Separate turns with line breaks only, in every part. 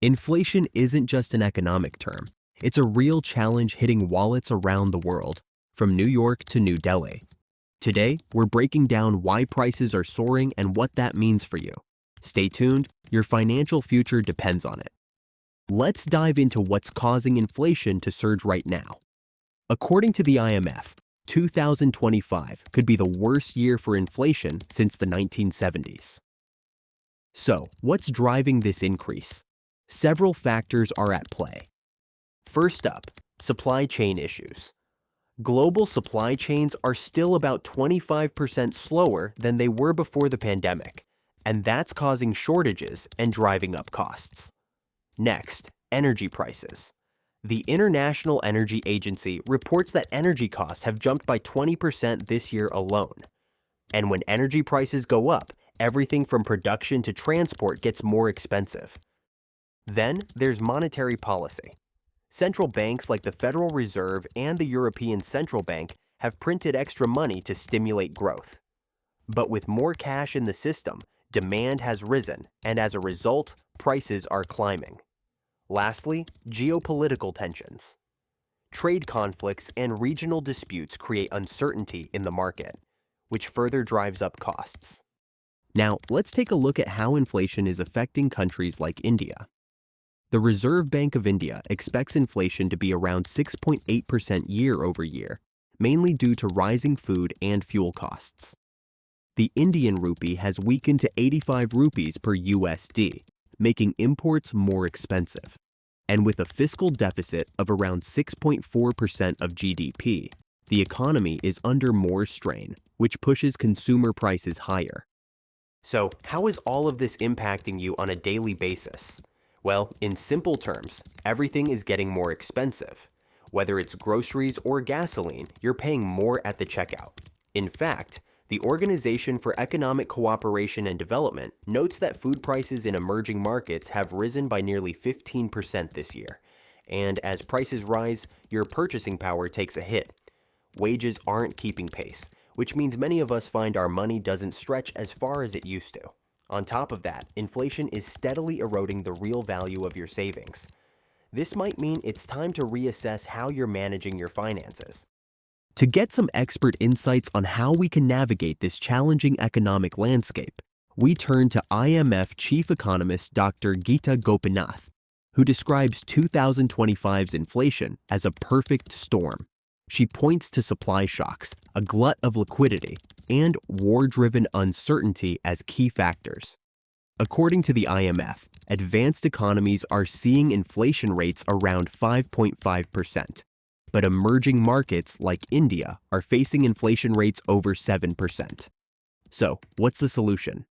Inflation isn't just an economic term. It's a real challenge hitting wallets around the world, from New York to New Delhi. Today, we're breaking down why prices are soaring and what that means for you. Stay tuned, your financial future depends on it. Let's dive into what's causing inflation to surge right now. According to the IMF, 2025 could be the worst year for inflation since the 1970s. So, what's driving this increase? Several factors are at play. First up, supply chain issues. Global supply chains are still about 25% slower than they were before the pandemic, and that's causing shortages and driving up costs. Next, energy prices. The International Energy Agency reports that energy costs have jumped by 20% this year alone. And when energy prices go up, everything from production to transport gets more expensive. Then there's monetary policy. Central banks like the Federal Reserve and the European Central Bank have printed extra money to stimulate growth. But with more cash in the system, demand has risen, and as a result, prices are climbing. Lastly, geopolitical tensions. Trade conflicts and regional disputes create uncertainty in the market, which further drives up costs. Now, let's take a look at how inflation is affecting countries like India. The Reserve Bank of India expects inflation to be around 6.8% year over year, mainly due to rising food and fuel costs. The Indian rupee has weakened to 85 rupees per USD, making imports more expensive. And with a fiscal deficit of around 6.4% of GDP, the economy is under more strain, which pushes consumer prices higher. So, how is all of this impacting you on a daily basis? Well, in simple terms, everything is getting more expensive. Whether it's groceries or gasoline, you're paying more at the checkout. In fact, the Organization for Economic Cooperation and Development notes that food prices in emerging markets have risen by nearly 15% this year. And as prices rise, your purchasing power takes a hit. Wages aren't keeping pace, which means many of us find our money doesn't stretch as far as it used to. On top of that, inflation is steadily eroding the real value of your savings. This might mean it's time to reassess how you're managing your finances. To get some expert insights on how we can navigate this challenging economic landscape, we turn to IMF chief economist Dr. Geeta Gopinath, who describes 2025's inflation as a perfect storm. She points to supply shocks, a glut of liquidity, and war-driven uncertainty as key factors. According to the IMF, advanced economies are seeing inflation rates around 5.5%, but emerging markets like India are facing inflation rates over 7%. So, what's the solution?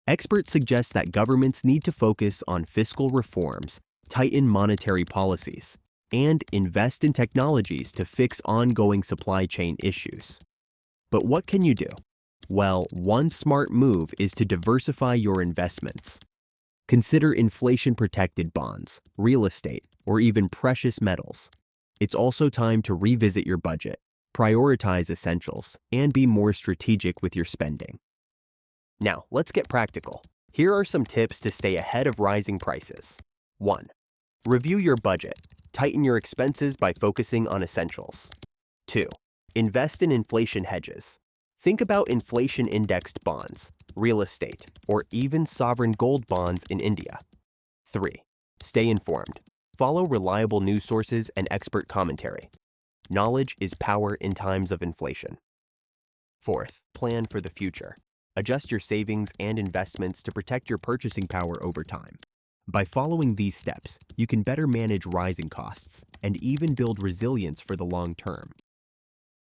Experts suggest that governments need to focus on fiscal reforms, tighten monetary policies, and invest in technologies to fix ongoing supply chain issues. But what can you do? Well, one smart move is to diversify your investments. Consider inflation-protected bonds, real estate, or even precious metals. It's also time to revisit your budget, prioritize essentials, and be more strategic with your spending. Now, let's get practical. Here are some tips to stay ahead of rising prices. 1. Review your budget. Tighten your expenses by focusing on essentials. 2. Invest in inflation hedges. Think about inflation-indexed bonds, real estate, or even sovereign gold bonds in India. 3. Stay informed. Follow reliable news sources and expert commentary. Knowledge is power in times of inflation. 4th, plan for the future. Adjust your savings and investments to protect your purchasing power over time. By following these steps, you can better manage rising costs and even build resilience for the long term.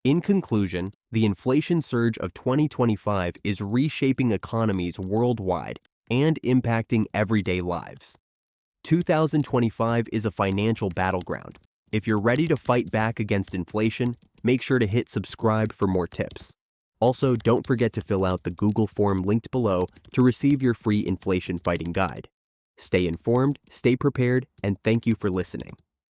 In conclusion, the inflation surge of 2025 is reshaping economies worldwide and impacting everyday lives. 2025 is a financial battleground. If you're ready to fight back against inflation, make sure to hit subscribe for more tips. Also, don't forget to fill out the Google form linked below to receive your free inflation fighting guide. Stay informed, stay prepared, and thank you for listening.